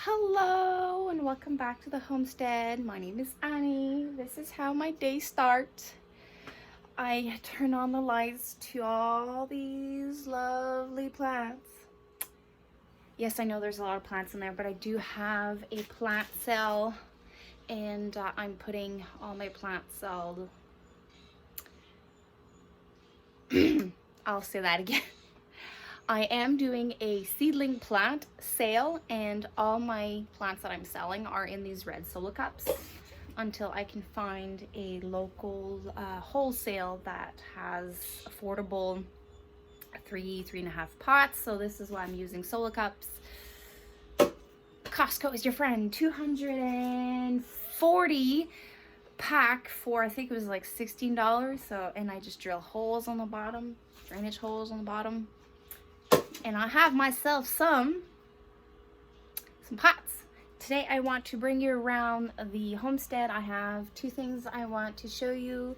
Hello and welcome back to the homestead. My name is Annie. This is how my day starts. I turn on the lights to all these lovely plants. Yes, I know there's a lot of plants in there, but I do have a plant cell and I'm putting all my plant cells. I'll say that again. I am doing a seedling plant sale and all my plants that I'm selling are in these red solo cups until I can find a local wholesale that has affordable 3.5 pots. So this is why I'm using solo cups. Costco is your friend. 240 pack for I think it was like $16. So, and I just drill holes on the bottom, drainage holes on the bottom. And I have myself some pots. Today I want to bring you around the homestead. I have two things I want to show you,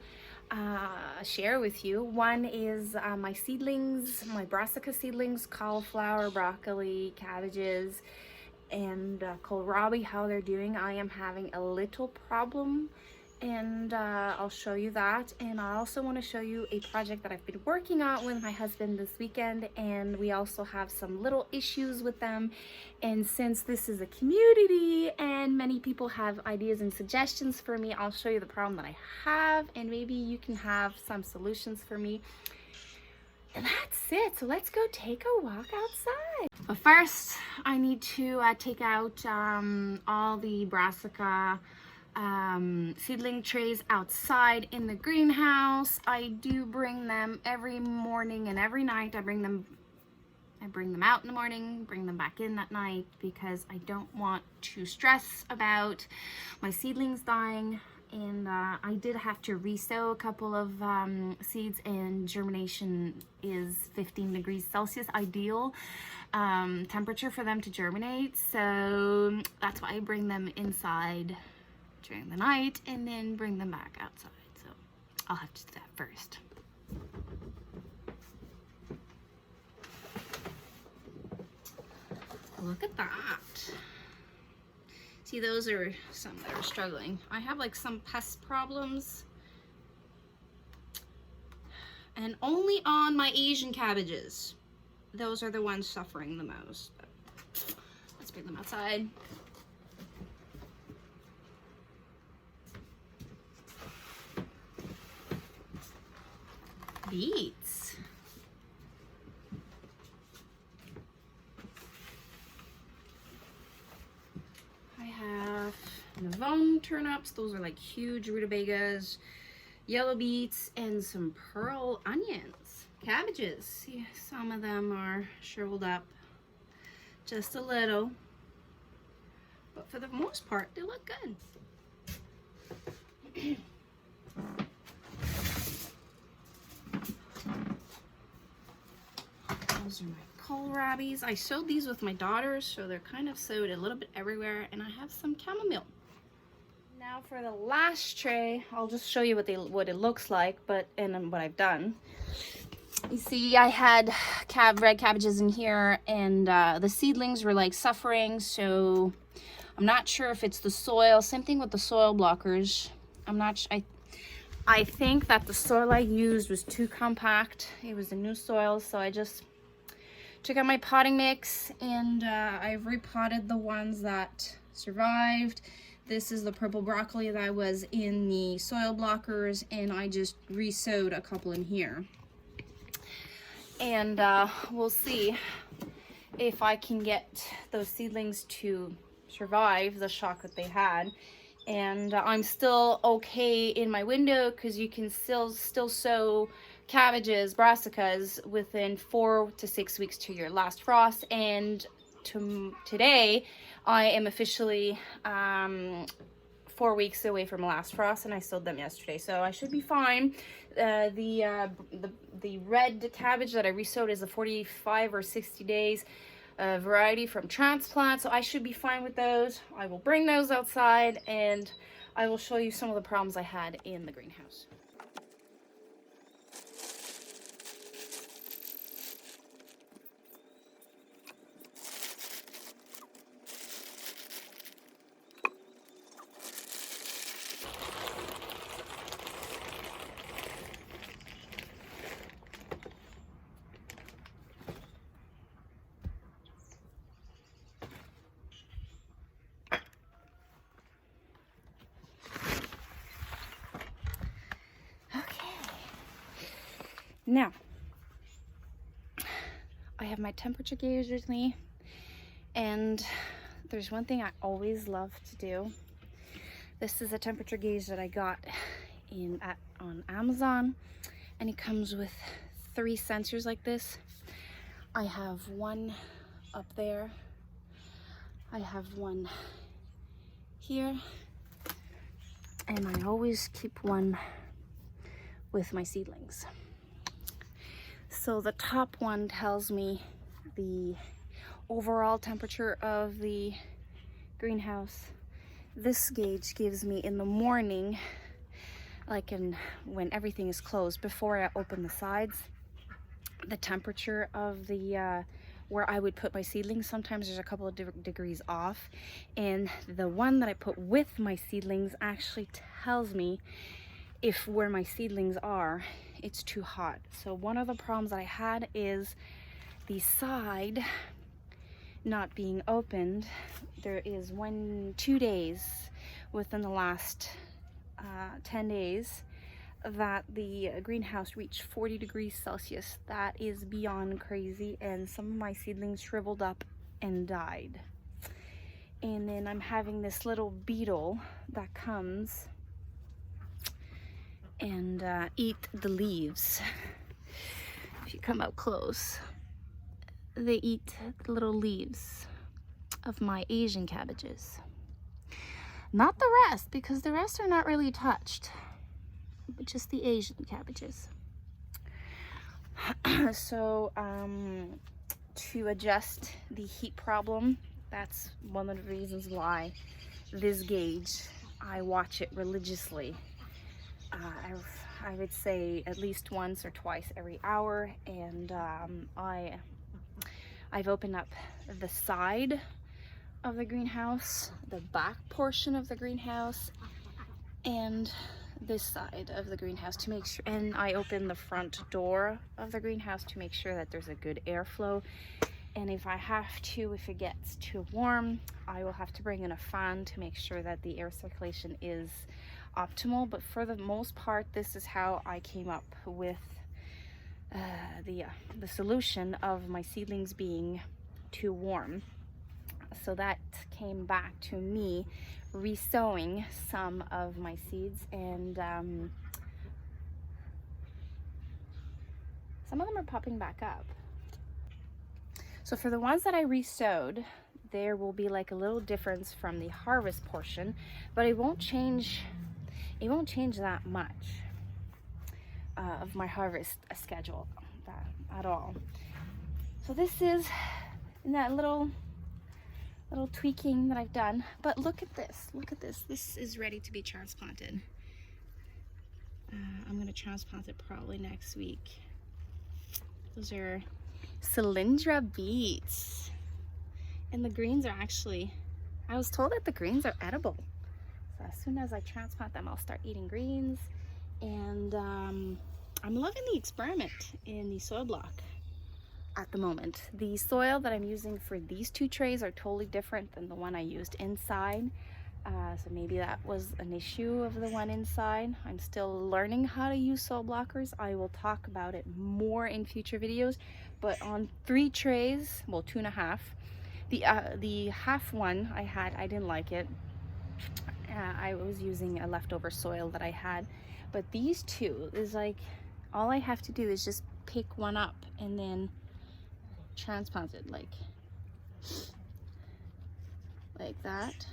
share with you. One is my seedlings, my brassica seedlings, cauliflower, broccoli, cabbages, and kohlrabi, how they're doing. I am having a little problem and I'll show you that. And I also want to show you a project that I've been working on with my husband this weekend, and we also have some little issues with them. And since this is a community and many people have ideas and suggestions for me, I'll show you the problem that I have and maybe you can have some solutions for me. And that's it. So let's go take a walk outside. But first I need to take out all the brassica seedling trays outside in the greenhouse. I do bring them every morning and every night. I bring them out in the morning, bring them back in at night because I don't want to stress about my seedlings dying. And I did have to resow a couple of seeds, and germination is 15 degrees Celsius ideal temperature for them to germinate. So that's why I bring them inside during the night and then bring them back outside. So I'll have to do that first. Look at that. See, those are some that are struggling. I have like some pest problems and only on my Asian cabbages. Those are the ones suffering the most. But let's bring them outside. Beets. I have Navone turnips. Those are like huge rutabagas, yellow beets, and some pearl onions. Cabbages. See, some of them are shriveled up just a little, but for the most part, they look good. Those are my kohlrabis. I sowed these with my daughters, so they're kind of sowed a little bit everywhere, and I have some chamomile. Now for the last tray, I'll just show you what it looks like, and what I've done. You see, I had red cabbages in here, and the seedlings were like suffering, so I'm not sure if it's the soil. Same thing with the soil blockers. I'm not sure. I think that the soil I used was too compact. It was a new soil, so I just took out my potting mix and I've repotted the ones that survived. This is the purple broccoli that was in the soil blockers, and I just re-sowed a couple in here. And we'll see if I can get those seedlings to survive the shock that they had. And I'm still okay in my window because you can still sow cabbages, brassicas within 4 to 6 weeks to your last frost. And today I am officially 4 weeks away from last frost, and I sowed them yesterday, so I should be fine. The red cabbage that I resowed is a 45 or 60 days variety from transplant, so I should be fine with those. I will bring those outside and I will show you some of the problems I had in the greenhouse. Now, I have my temperature gauge with me, and there's one thing I always love to do. This is a temperature gauge that I got on Amazon, and it comes with 3 sensors like this. I have one up there, I have one here, and I always keep one with my seedlings. So the top one tells me the overall temperature of the greenhouse. This gauge gives me in the morning, like when everything is closed, before I open the sides, the temperature of the where I would put my seedlings. Sometimes there's a couple of degrees off, and the one that I put with my seedlings actually tells me if where my seedlings are, it's too hot. So one of the problems that I had is the side not being opened. There is 2 days within the last 10 days that the greenhouse reached 40 degrees Celsius. That is beyond crazy, and some of my seedlings shriveled up and died. And then I'm having this little beetle that comes and eat the leaves. If you come up close, they eat the little leaves of my Asian cabbages. Not the rest, because the rest are not really touched, but just the Asian cabbages. So to adjust the heat problem, that's one of the reasons why this gauge, I watch it religiously. I would say at least once or twice every hour, and I've opened up the side of the greenhouse, the back portion of the greenhouse, and this side of the greenhouse to make sure, and I open the front door of the greenhouse to make sure that there's a good airflow. And if I have to, if it gets too warm, I will have to bring in a fan to make sure that the air circulation is optimal. But for the most part, this is how I came up with the solution of my seedlings being too warm. So that came back to me resowing some of my seeds, and some of them are popping back up. So for the ones that I resowed, there will be like a little difference from the harvest portion, but it won't change that much of my harvest schedule at all. So this is that little tweaking that I've done. But look at this, this is ready to be transplanted. I'm going to transplant it probably next week. Those are Cylindra beets, and the greens are actually, I was told that the greens are edible. So as soon as I transplant them, I'll start eating greens. And I'm loving the experiment in the soil block at the moment. The soil that I'm using for these 2 trays are totally different than the one I used inside. So maybe that was an issue of the one inside. I'm still learning how to use soil blockers. I will talk about it more in future videos. But on 3 trays, well, 2.5, the half one I didn't like it. I was using a leftover soil that I had. But these 2 is like, all I have to do is just pick one up and then transplant it like that,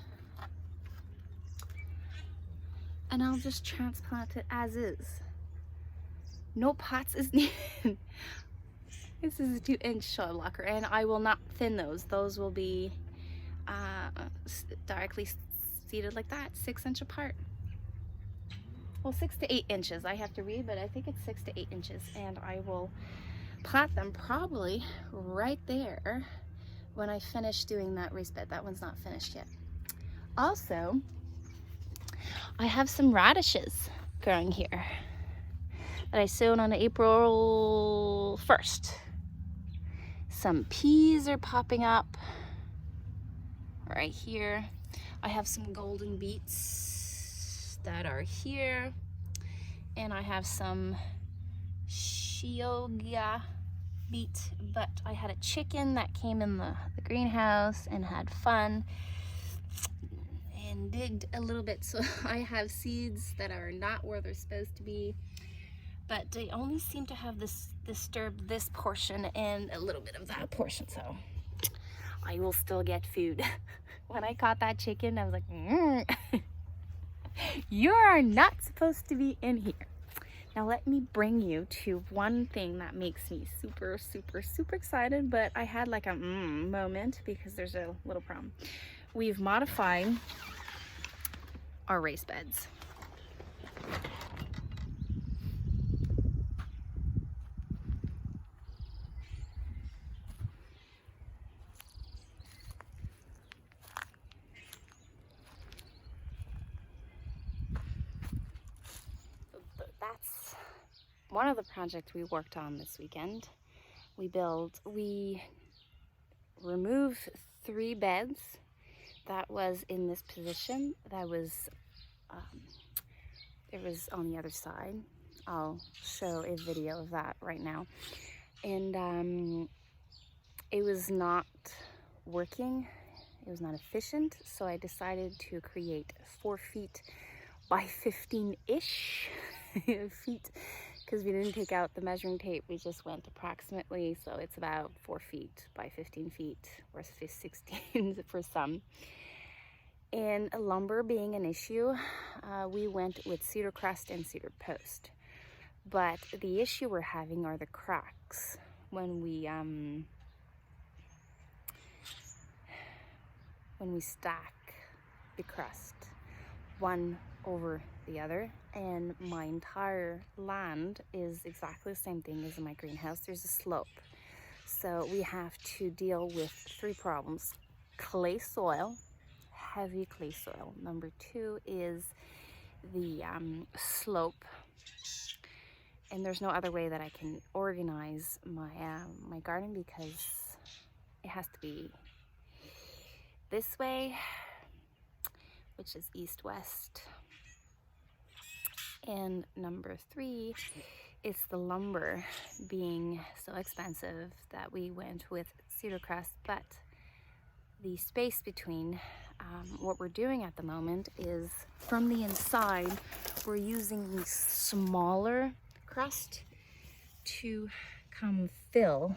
and I'll just transplant it as is. No pots is needed. This is a 2-inch soil blocker, and I will not thin those. Those will be directly seeded like that, 6 inch apart. Well, 6 to 8 inches. I have to read, but I think it's 6 to 8 inches, and I will plant them probably right there when I finish doing that raised bed. That one's not finished yet. Also, I have some radishes growing here that I sowed on April 1st. Some peas are popping up right here. I have some golden beets that are here, and I have some Chioggia beet, but I had a chicken that came in the greenhouse and had fun and digged a little bit, so I have seeds that are not where they're supposed to be, but they only seem to have disturbed this portion and a little bit of that portion, so I will still get food. When I caught that chicken, I was like, you are not supposed to be in here. Now let me bring you to one thing that makes me super, super, super excited, but I had like a moment because there's a little problem. We've modified our raised beds. That's one of the projects we worked on this weekend. We removed 3 beds that was in this position. That was, it was on the other side. I'll show a video of that right now. And it was not working. It was not efficient. So I decided to create 4 feet by 15-ish feet, because we didn't take out the measuring tape. We just went approximately, so it's about 4 feet by 15 feet, or 16 for some. And lumber being an issue, we went with cedar crust and cedar post. But the issue we're having are the cracks when we stack the crust one over the other. And my entire land is exactly the same thing as in my greenhouse. There's a slope, so we have to deal with 3 problems: clay soil, heavy clay soil. Number 2 is the slope, and there's no other way that I can organize my my garden, because it has to be this way, which is east-west. And number 3 is the lumber being so expensive that we went with cedar crust. But the space between what we're doing at the moment is, from the inside, we're using the smaller crust to come fill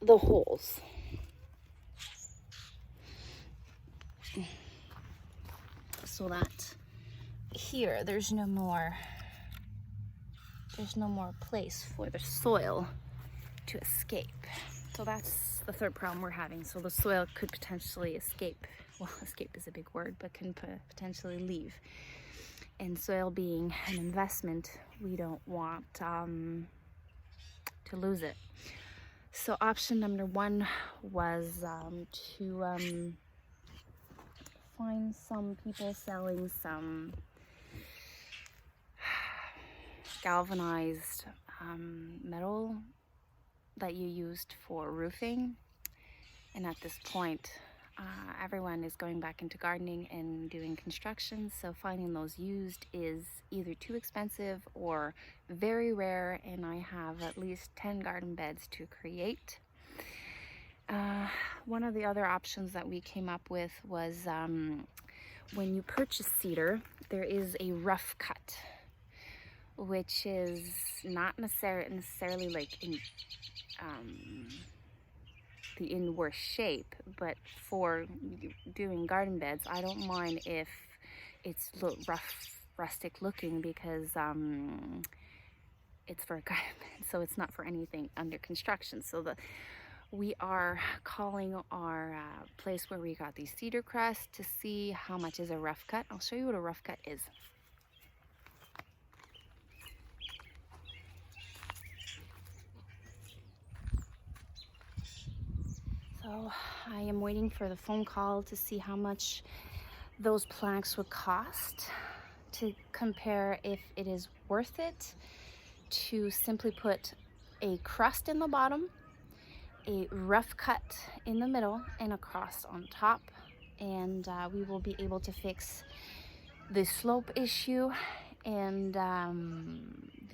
the holes. So that here there's no more place for the soil to escape. So that's the 3rd problem we're having. So the soil could potentially escape. Well, escape is a big word, but can potentially leave. And soil being an investment, we don't want to lose it. So option number 1 was to find some people selling some galvanized metal that you used for roofing. And at this point, everyone is going back into gardening and doing construction, so finding those used is either too expensive or very rare, and I have at least 10 garden beds to create. One of the other options that we came up with was when you purchase cedar, there is a rough cut, which is not necessarily like in worse shape, but for doing garden beds, I don't mind if it's rough, rustic looking, because it's for a garden bed, so it's not for anything under construction. So we are calling our place where we got these cedar crust to see how much is a rough cut. I'll show you what a rough cut is. So I am waiting for the phone call to see how much those planks would cost, to compare if it is worth it to simply put a crust in the bottom, a rough cut in the middle, and a cross on top. And we will be able to fix the slope issue and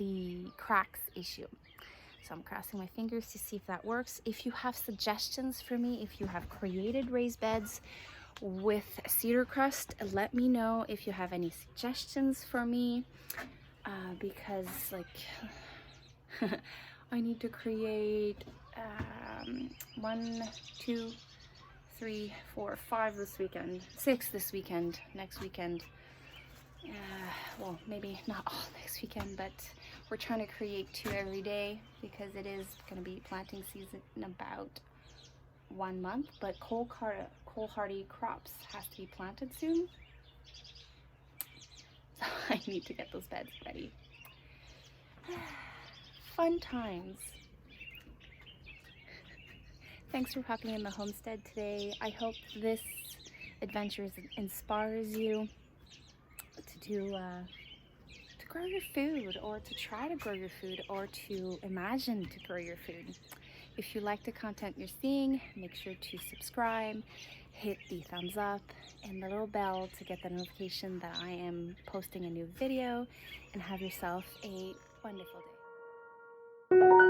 the cracks issue. So I'm crossing my fingers to see if that works. If you have suggestions for me, if you have created raised beds with cedar crust, let me know if you have any suggestions for me, because like I need to create 1, 2, 3, 4, 5 this weekend, 6 this weekend, next weekend. Well, maybe not all next weekend, but we're trying to create 2 every day because it is going to be planting season in about 1 month, but cold hardy crops has to be planted soon. So I need to get those beds ready. Fun times. Thanks for popping in the homestead today. I hope this adventure inspires you to grow your food, or to try to grow your food, or to imagine to grow your food. If you like the content you're seeing, make sure to subscribe, hit the thumbs up and the little bell to get the notification that I am posting a new video, and have yourself a wonderful day.